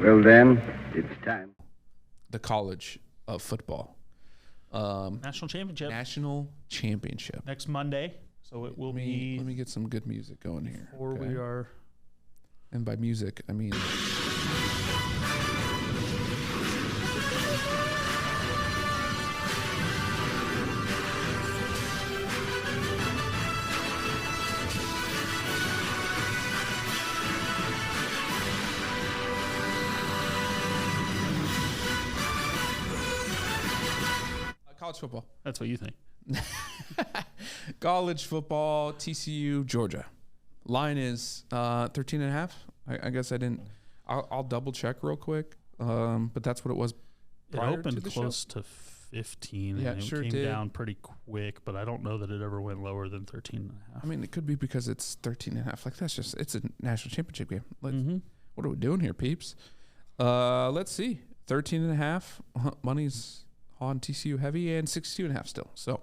Well, then, it's time. The college of football. National championship. National championship. Next Monday. So it will Let be. me get some good music going here. Before we are. And by music, I mean. College football. That's what you think. College football, TCU, Georgia. Line is 13.5. I guess I didn't. I'll double check real quick. But that's what it was. It opened close to 15. Yeah, and it sure came did. down pretty quick, but I don't know that it ever went lower than 13.5. I mean, it could be because it's 13.5. Like that's just it's a national championship game. Mm-hmm. What are we doing here, peeps? Let's see. 13.5. Money's on TCU heavy and 62.5 still. So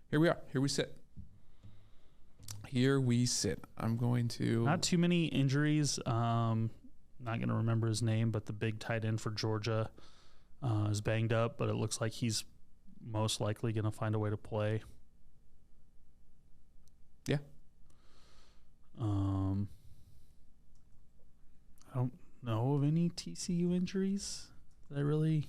here we are. Here we sit. Here we sit. I'm going to. Not too many injuries. Not going to remember his name, but the big tight end for Georgia is banged up, but it looks like he's most likely going to find a way to play. Yeah. I don't know of any TCU injuries that I really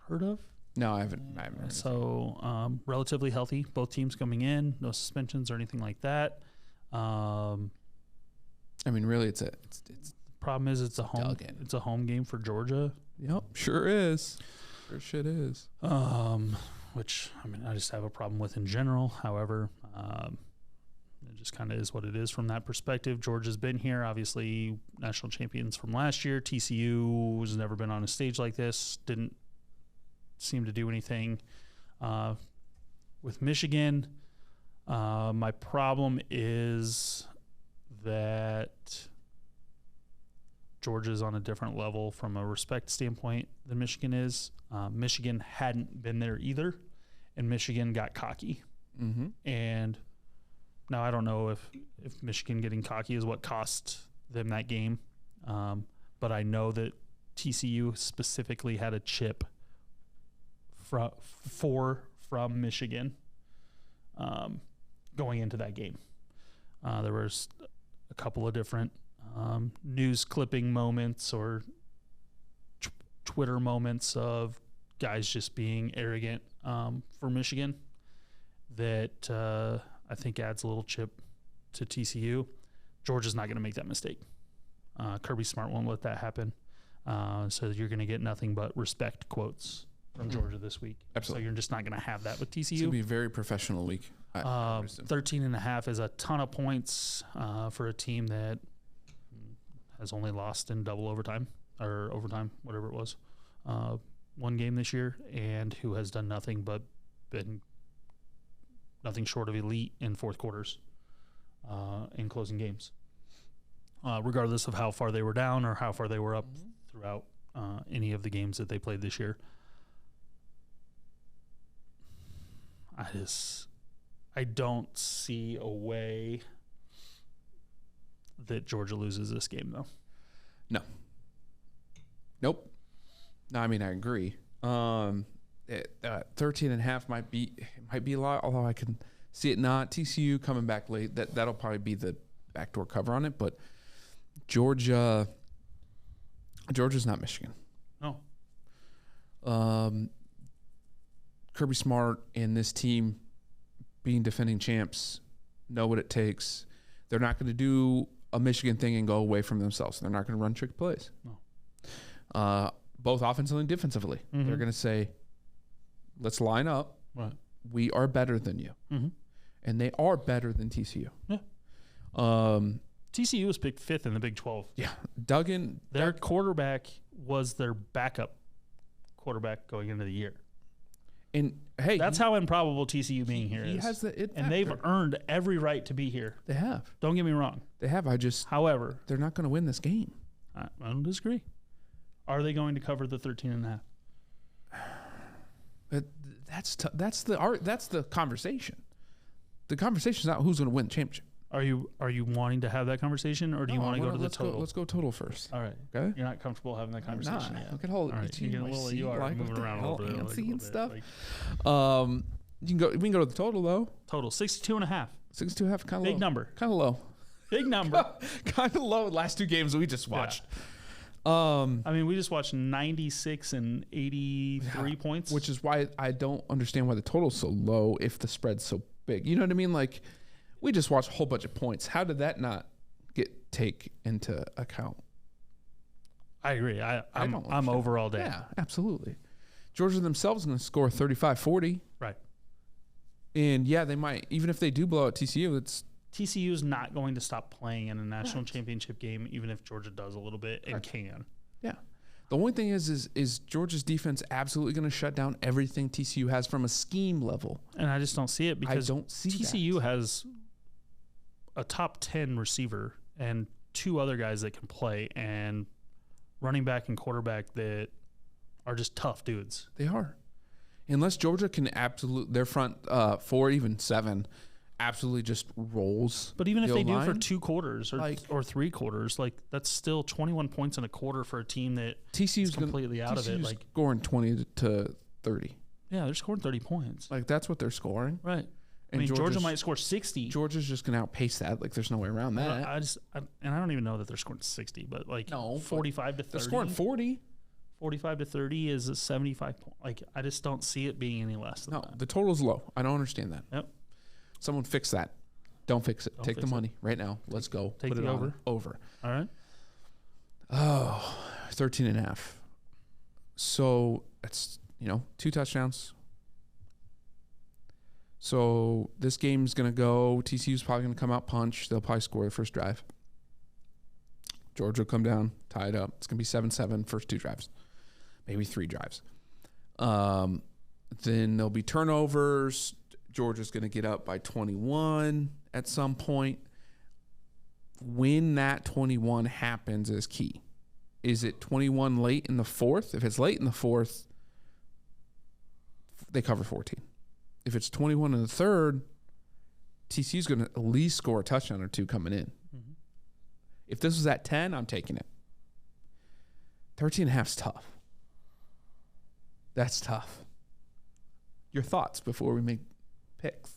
heard of. No, I haven't. Heard So relatively healthy. Both teams coming in. No suspensions or anything like that. I mean, really, it's Problem is, it's a home. Duggan. It's a home game for Georgia. Yep, sure is. Sure shit is. Which I mean, I just have a problem with in general. However, it just kind of is what it is from that perspective. Georgia's been here, obviously national champions from last year. TCU has never been on a stage like this. Didn't seem to do anything with Michigan. My problem is that Georgia's on a different level from a respect standpoint than Michigan is. Michigan hadn't been there either, and Michigan got cocky. Mm-hmm. And now I don't know if Michigan getting cocky is what cost them that game, but I know that TCU specifically had a chip from Michigan going into that game. There was a couple of different news clipping moments or Twitter moments of guys just being arrogant for Michigan that I think adds a little chip to TCU. Georgia's not going to make that mistake. Kirby Smart won't let that happen. So you're going to get nothing but respect quotes from Georgia this week. Absolutely. So you're just not going to have that with It's going to TCU. be a very professional week. 13.5 is a ton of points for a team that has only lost in double overtime or overtime, whatever it was, one game this year, and who has done nothing but been nothing short of elite in fourth quarters in closing games, regardless of how far they were down or how far they were up throughout any of the games that they played this year. I don't see a way that Georgia loses this game, though. No. Nope. No, I mean, I agree. 13.5 might be a lot, although I can see it not. TCU coming back late, that'll probably be the backdoor cover on it. But Georgia's not Michigan. No. Kirby Smart and this team, being defending champs, know what it takes. They're not going to do a Michigan thing and go away from themselves. They're not going to run trick plays. No. Both offensively and defensively. Mm-hmm. They're going to say, let's line up. Right. We are better than you. Mm-hmm. And they are better than TCU. Yeah. TCU was picked 5th in the Big 12. Yeah. Duggan. Their quarterback was their backup quarterback going into the year. And hey, That's how improbable TCU being here he is. has the it And they've factor. earned every right to be here. They have. Don't get me wrong. They have. However, They're not going to win this game. I don't disagree. Are they going to cover the 13.5? But that's the conversation. The conversation is not who's going to win the championship. Are you wanting to have that conversation, or do you want to go to the total? Let's go total first. All right. Okay. You're not comfortable having that conversation Nah, yet. look at all. All right. You are moving around a little bit. Antsy and stuff. Like, You can go. We can go to the total though. total 62.5. 62.5, kind of Big low. number. Kind of low. Big number. Kind of low. Last 2 games we just watched. I mean, we just watched 96 and 83 points. Which is why I don't understand why the total's so low if the spread's so big. You know what I mean? Like, we just watched a whole bunch of points. How did that not take into account? I agree. don't I'm understand. over all day. Yeah, absolutely. Georgia themselves is going to score 35-40. Right. And yeah, they might, even if they do blow out TCU, it's TCU is not going to stop playing in a national championship game, even if Georgia does a little bit and can. yeah. The only thing is Georgia's defense absolutely going to shut down everything TCU has from a scheme level. And I just don't see it because I don't see TCU that. has a top 10 receiver and 2 other guys that can play, and running back and quarterback that are just tough dudes. They are. Unless Georgia can their front 4, even 7, absolutely just rolls. But even if the they do O-line, for 2 quarters like- or 3 quarters, like that's still 21 points in a quarter for a team that TCU's completely out of it. TCU's Like, scoring 20 to 30. yeah, they're scoring 30 points. Like, that's what they're scoring. Right. And I mean, Georgia Georgia's- might score 60. Georgia's just going to outpace that. Like, there's no way around that. And I don't even know that they're scoring 60, but like No, 45 to 30. They're scoring 40. 45 to 30 is a 75 point. Like, I just don't see it being any less than No, that. the total's low. I don't understand that. Yep. Someone fix that. Don't fix it. Don't Take the fix it. money right now. Let's go. Take Put the it on. over. Over. All right. Oh, 13.5. So that's, 2 touchdowns. So this game's going to go, TCU's probably going to come out punch. They'll probably score the first drive. Georgia will come down, tie it up. It's going to be 7-7 first 2 drives. Maybe 3 drives. Then there'll be turnovers. Georgia's going to get up by 21 at some point. When that 21 happens is key. Is it 21 late in the 4th? If it's late in the 4th, they cover 14. If it's 21 in the 3rd, TCU's going to at least score a touchdown or 2 coming in. Mm-hmm. If this was at 10, I'm taking it. 13.5 is tough. That's tough. Your thoughts before we make picks?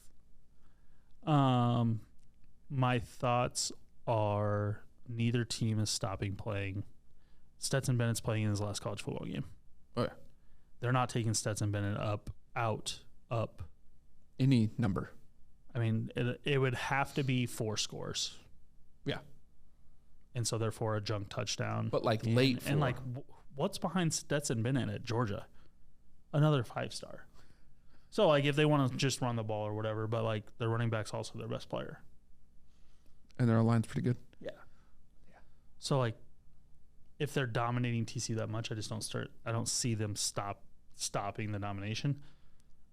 My thoughts are neither team is stopping playing. Stetson Bennett's playing in his last college football game. Oh, yeah. They're not taking Stetson Bennett up. Any number. I mean, it would have to be 4 scores. Yeah. And so therefore a junk touchdown. But like late and like what's behind Stetson Bennett at Georgia? Another 5-star. So like if they want to just run the ball or whatever, but like their running back's also their best player. And their line's pretty good. Yeah. So like if they're dominating TCU that much, I don't see them stopping the domination.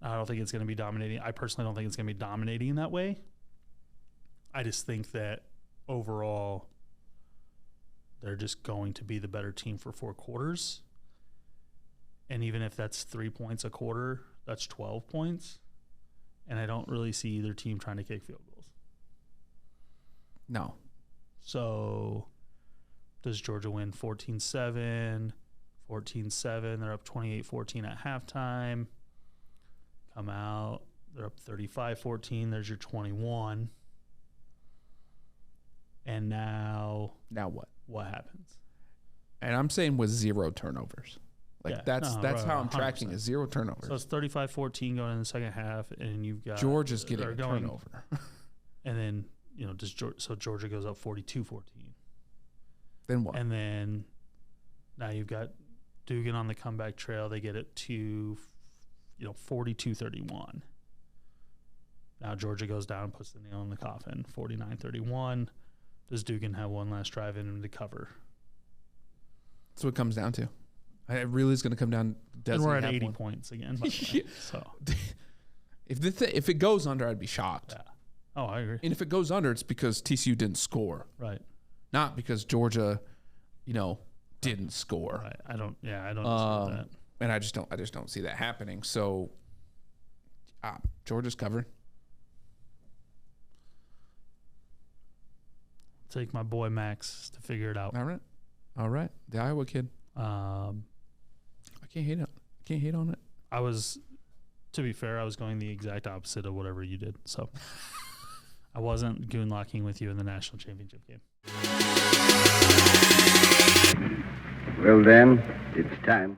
I don't think it's going to be dominating. I personally don't think it's going to be dominating in that way. I just think that overall they're just going to be the better team for 4 quarters. And even if that's 3 points a quarter, that's 12 points. And I don't really see either team trying to kick field goals. No. So does Georgia win 14-7, 14-7? They're up 28-14 at halftime. Come out. They're up 35-14. There's your 21. And now what? What happens? And I'm saying with 0 turnovers. Like Yeah. that's No, how right, I'm tracking 100%. is 0 turnovers. So it's 35-14 going in the second half, and you've got Georgia's getting they're a going- turnover. And then Georgia goes up 42-14, Then what? and then now you've got Dugan on the comeback trail. They get it to 42-31. Now Georgia goes down and puts the nail in the coffin. 49-31. Does Dugan have one last drive in him to cover? That's what it comes down to. It really is going to come down. And we're at have 80 one. points again. By the way. So If it goes under, I'd be shocked. yeah. Oh, I agree. And if it goes under, it's because TCU didn't score, Right. not because Georgia, didn't score. Right. I don't disagree with that. And I just don't see that happening. So, Georgia's covered. take my boy Max to figure it out. All right. The Iowa kid. I can't hate it. Can't hate on it. To be fair, I was going the exact opposite of whatever you did. So I wasn't goon locking with you in the national championship game. Well then, it's time.